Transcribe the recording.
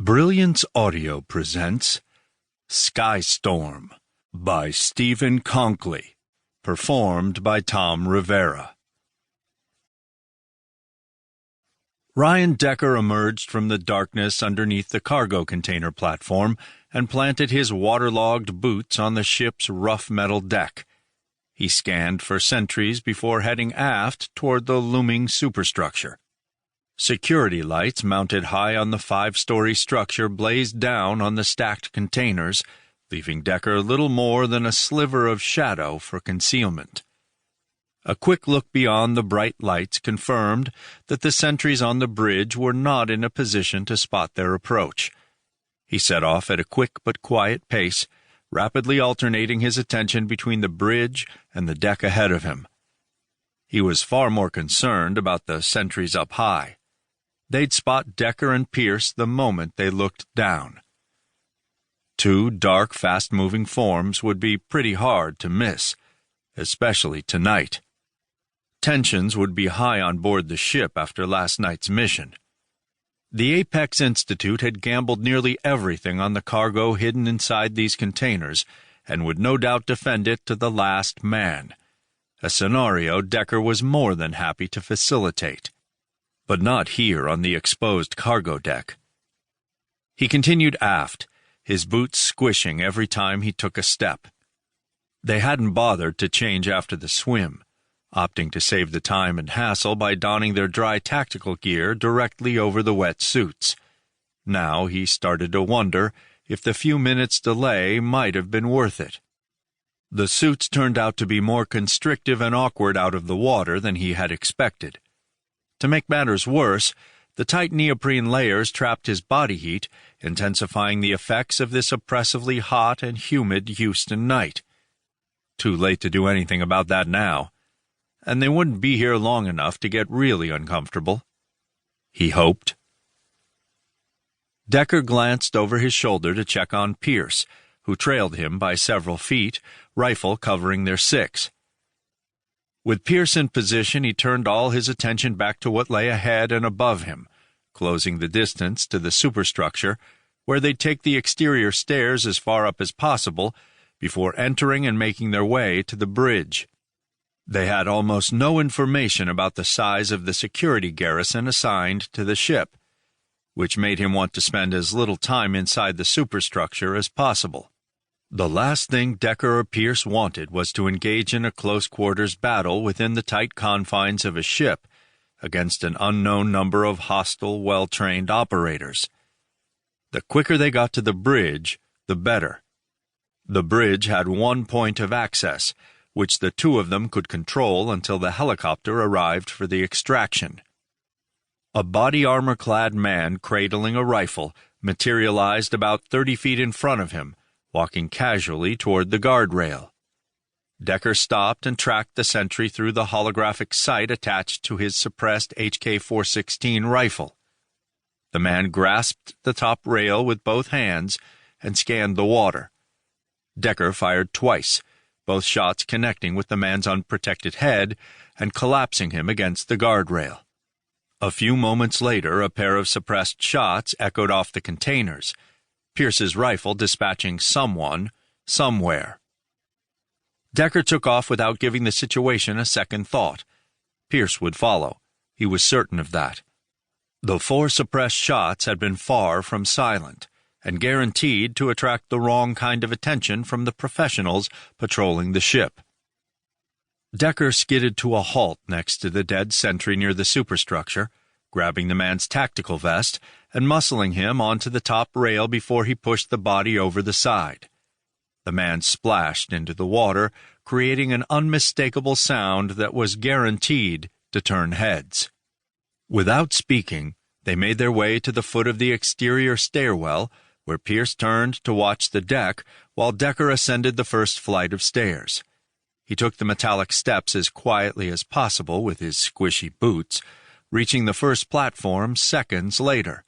Brilliance Audio presents Skystorm by Stephen Konkoly, performed by Tom Rivera. Ryan Decker emerged from the darkness underneath the cargo container platform and planted his waterlogged boots on the ship's rough metal deck. He scanned for sentries before heading aft toward the looming superstructure. Security lights mounted high on the 5-story structure blazed down on the stacked containers, leaving Decker little more than a sliver of shadow for concealment. A quick look beyond the bright lights confirmed that the sentries on the bridge were not in a position to spot their approach. He set off at a quick but quiet pace, rapidly alternating his attention between the bridge and the deck ahead of him. He was far more concerned about the sentries up high. They'd spot Decker and Pierce the moment they looked down. Two dark, fast-moving forms would be pretty hard to miss, especially tonight. Tensions would be high on board the ship after last night's mission. The Apex Institute had gambled nearly everything on the cargo hidden inside these containers and would no doubt defend it to the last man, a scenario Decker was more than happy to facilitate. But not here on the exposed cargo deck. He continued aft, his boots squishing every time he took a step. They hadn't bothered to change after the swim, opting to save the time and hassle by donning their dry tactical gear directly over the wet suits. Now he started to wonder if the few minutes' delay might have been worth it. The suits turned out to be more constrictive and awkward out of the water than he had expected. To make matters worse, the tight neoprene layers trapped his body heat, intensifying the effects of this oppressively hot and humid Houston night. Too late to do anything about that now, and they wouldn't be here long enough to get really uncomfortable. He hoped. Decker glanced over his shoulder to check on Pierce, who trailed him by several feet, rifle covering their six. With Pierce in position, he turned all his attention back to what lay ahead and above him, closing the distance to the superstructure, where they'd take the exterior stairs as far up as possible before entering and making their way to the bridge. They had almost no information about the size of the security garrison assigned to the ship, which made him want to spend as little time inside the superstructure as possible. The last thing Decker or Pierce wanted was to engage in a close-quarters battle within the tight confines of a ship against an unknown number of hostile, well-trained operators. The quicker they got to the bridge, the better. The bridge had one point of access, which the two of them could control until the helicopter arrived for the extraction. A body armor-clad man cradling a rifle materialized about 30 feet in front of him, walking casually toward the guardrail. Decker stopped and tracked the sentry through the holographic sight attached to his suppressed HK-416 rifle. The man grasped the top rail with both hands and scanned the water. Decker fired twice, both shots connecting with the man's unprotected head and collapsing him against the guardrail. A few moments later, a pair of suppressed shots echoed off the containers, Pierce's rifle dispatching someone, somewhere. Decker took off without giving the situation a second thought. Pierce would follow. He was certain of that. The 4 suppressed shots had been far from silent, and guaranteed to attract the wrong kind of attention from the professionals patrolling the ship. Decker skidded to a halt next to the dead sentry near the superstructure, grabbing the man's tactical vest and muscling him onto the top rail before he pushed the body over the side. The man splashed into the water, creating an unmistakable sound that was guaranteed to turn heads. Without speaking, they made their way to the foot of the exterior stairwell, where Pierce turned to watch the deck while Decker ascended the first flight of stairs. He took the metallic steps as quietly as possible with his squishy boots, reaching the first platform seconds later.